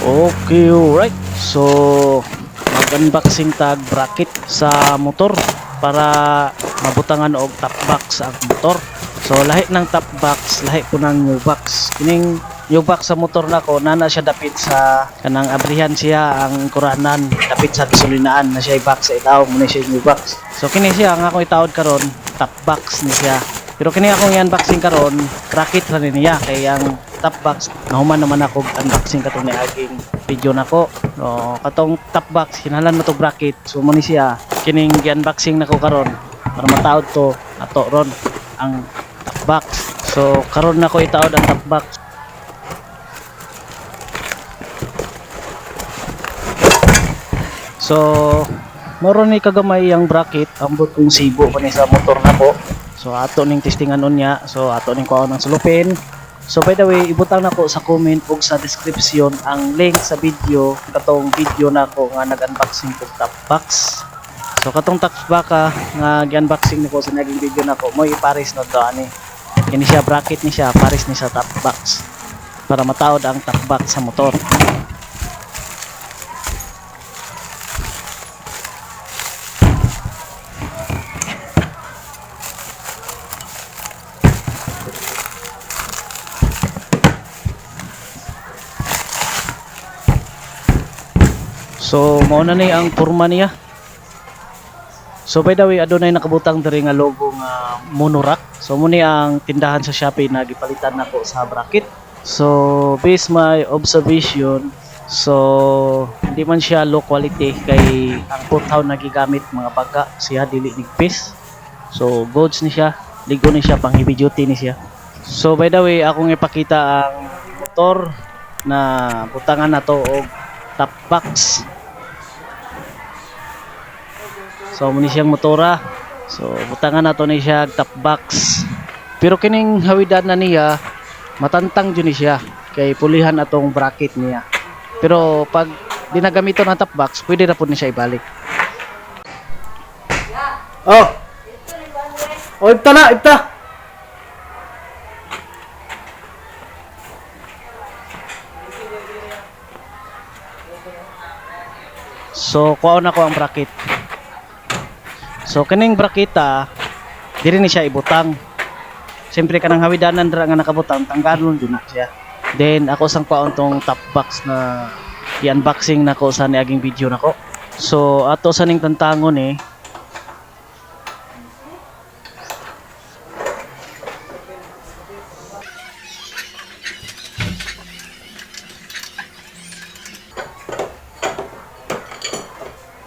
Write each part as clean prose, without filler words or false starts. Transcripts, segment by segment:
Okay, alright. So, mag-unboxing tag bracket sa motor para mabutangan og top box ang motor. So, lahi ng top box, lahi po ng new box. Kining new box sa motor nako, nana siya dapit sa kanang abrihan siya ang kuranan, dapit sa gasolinaan na siya i-box sa ilaw, muna siya new box. So, kini siya ang akong itawad karon, top box ni siya. Pero kini akong i-unboxing karon, bracket ra niya kay ang top box nahuman naman ako unboxing katong niaging video nako. No, katong top box kinahanglan mo to bracket. So mo ni siya kining gi-unboxing nako karon para mataod to ato ron ang top box. So karon nako itaod ang top box. So moro ni kagamay ang bracket ambot kong sibo pa ni sa motor nako. So ato ning testingan unya, so ato ning kuha ng sulupin. So by the way, ibutang nako sa comment ug sa description ang link sa video katong video nako nga nag-unboxing og top box. So katong top box nga gi-unboxing nako sa naging video nako, mo ipares na to ani. Kini siya bracket ni siya, pares ni sa top box para mataod ang top box sa motor. So mao na ni ang porma niya. So by the way, adunay nakabutang diri nga logo nga Monorack. So mo ni ang tindahan sa Shopee na gipalitan nako sa bracket. So based my observation, so hindi man siya low quality kay ang putaw na gigamit mga baga siya dili nigpis. So goods ni siya, ligo ni siya, pang heavy duty ni siya. So by the way, akong ipakita ang motor na butangan nato og top box. So muni siyang motora. So butangan nato ni siya top box. Pero kining hawidan na niya matantang jud ni siya kay pulihan atong bracket niya. Pero pag dinagamito ng top box, pwede ra pud ni siya ibalik. Oh. Oh, ipta na, ipta. So kuha na ko ang bracket. So kining braketa diri ni siya ibutang. Siyempre kanang hawidanan dira nga nakabutang tanggalon jud na siya. Then ako sang kuha tong top box na i-unboxing nako sa niaging video nako. So ato sa ning tantangon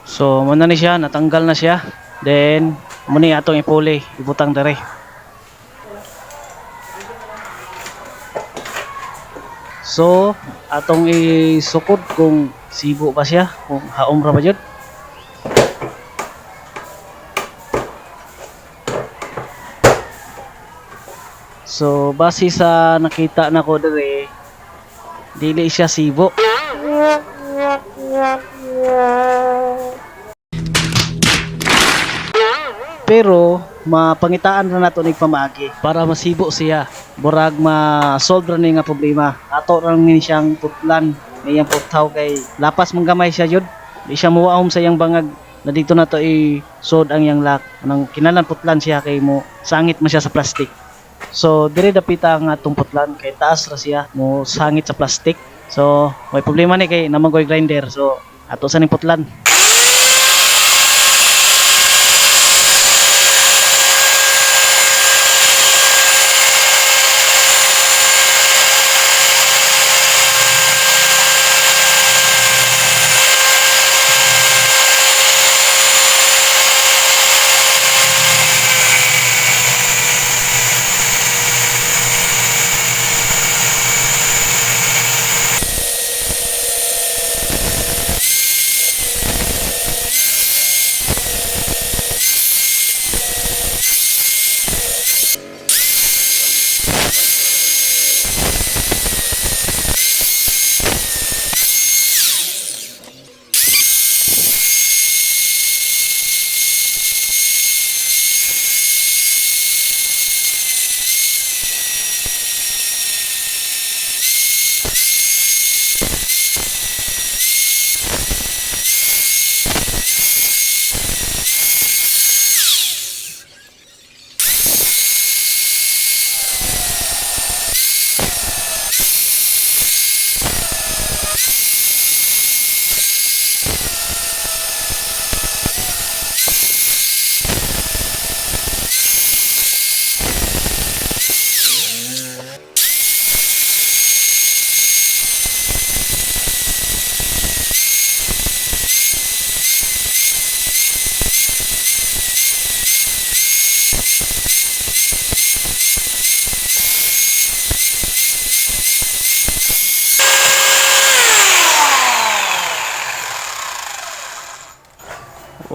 So muna ni siya, natanggal na siya. Then muni atong ipuli, ibutang dere. So atong isukod kung sibo ba siya, kung haom ra ba jud. So base sa nakita nako dere, dili siya sibo. Pero mapangitaan ra nato nig pamaagi para masibo siya. Burag ma-solve ra ni nga problema. Ato ra ni siyang putlan, iyang putaw kay lapas mong gamay siya jud. Di siya muwaom sa iyang bangag na dito nato i-sod ang iyang lock. Anang kinahanglan putlan siya kay mo sangit man siya sa plastic. So dire dapita ang atong putlan kay taas ra siya mo sangit sa plastic. So may problema ni kay namangoy grinder. So ato sa ning putlan.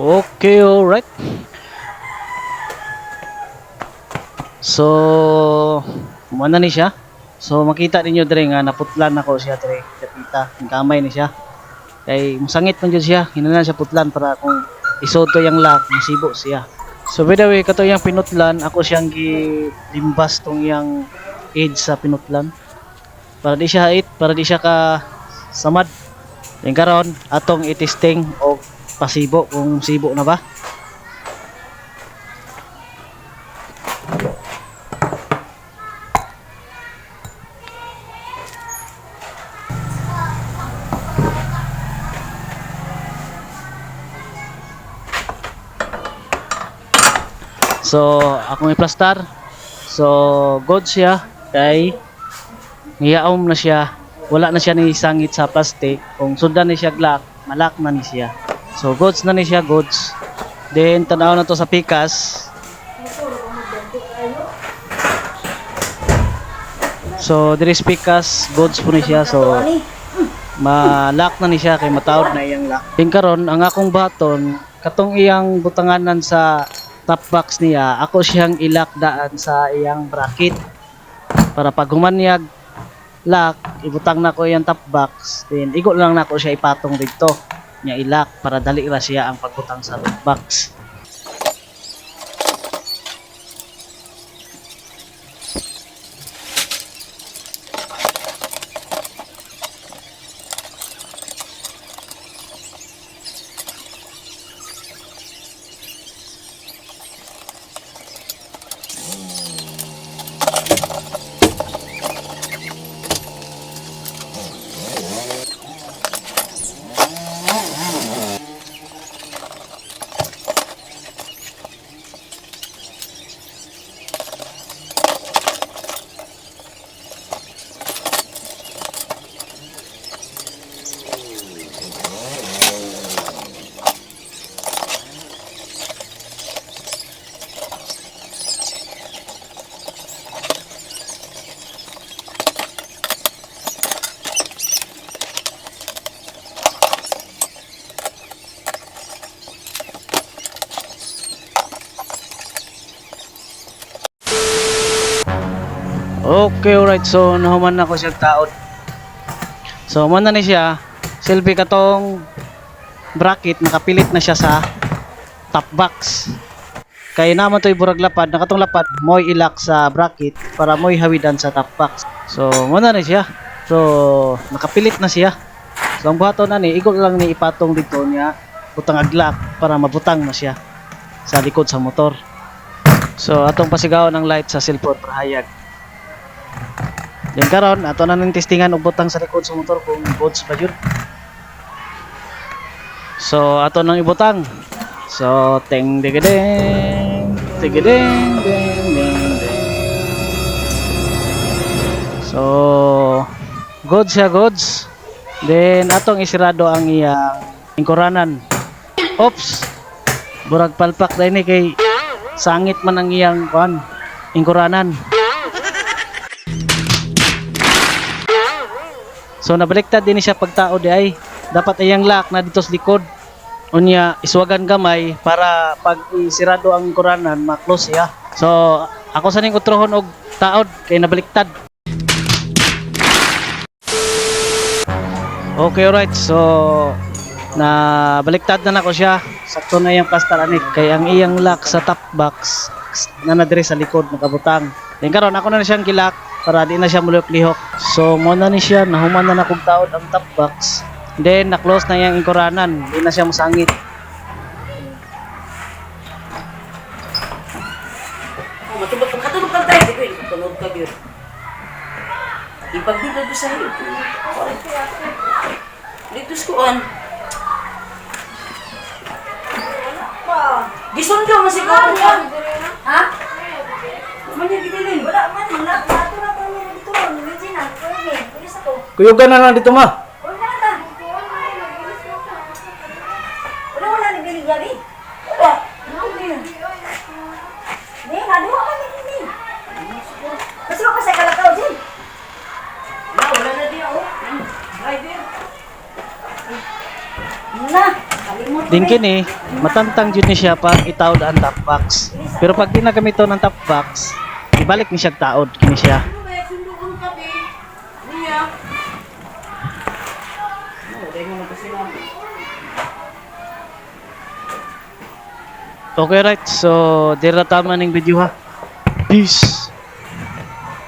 Okay, alright. So, muna ni siya. So, makita ninyo dire nga naputlan ako siya dire. Kapita, ang kamay ni siya. Kay musangit man jud siya, hinana siya putlan para kung isod to yang lock, masibo siya. So by the way, kato yang pinutlan, ako siyang gilimbas tong yang edge sa pinutlan. Para di siya hait, para di siya ka samad. Yung karon, atong itesting o pasibo kung sibo na ba. So, akong iplastar. So, good siya. Kay, niyaom na siya. Wala na siya ni sangit sa plastic. Kung sundan ni siya glock, malak na ni siya. So, goods na ni siya, goods. Then, tanaw na to sa pikas. So, there is pikas, goods po ni siya. So, malak na ni siya kay matawad na iyang lock. Yung karon ang akong baton, katong iyang butanganan sa top box niya, ako siyang ilakdaan sa iyang bracket para pag humanyag lock, ibutang na ko yung top box, then igo lang na ko siya ipatong dito niya ilak para dali ra siya ang pagbutang sa top box. Okay, alright. So, nahuman na ko siya taod. So, muna ni siya. Silbi katong bracket, nakapilit na siya sa top box. Kaya naman to'y burag lapad. Nakatong lapad, mo'y ilak sa bracket para mo'y hawidan sa top box. So, muna ni siya. So, nakapilit na siya. So, ang buhaton na ni, igol lang ni ipatong dito niya. Butang aglak para mabutang na siya sa likod sa motor. So, atong pasigaw ng light sa cellphone para hayag. Yung karon ato na ning testingan og butang sa likod sa motor kung goods ba yun. So ato nang ibutang. So ting digedeng ding ding. So goods siya, goods. Then atong isirado ang iyang ingkuranan. Oops. Burag palpak dai ni kay sangit man ang iyang kuan ingkuranan. So nabaliktad din siya pagtao di ay dapat iyang lock na dito sa likod. Unya iswagan gamay para pag isirado ang kuranan ma-close siya. So ako sa ning utrohon og taod kay nabaliktad. Okay, alright. So nabaliktad na nako siya. Sakto na iyang plaster ani kay ang iyang lock sa top box na nadiri sa likod nakabutang. Then karon ako na siyang gilak para di na siya mulok-lihok. So mo na ni siya, nahuman na nakog taod ang top box. Then na-close na yang ingkuranan, di na siya musangit. Matulog ka tayo, di ko ipagtunod ka yun. Ipagbigay ko sa iyo. Dito skuan. Gisundo mo si Kapuan. Ha? Mani gidilin. Wala man, wala. Ato na kami dito. Original. Pwede sa to. Kuyugan na lang dito ma. Wala ta. Wala nagbilig gabi. Wala. Di, naduha kami din. Kasi ako sa kalakaw din. Wala na din ako. Driver. Na. din kini matantang jud ni siya pag itawd ang top box. Pero pag ginagamit to ng top box, ibalik ni siya taod kini siya. Okay right, so dira tama ning video ha. Peace.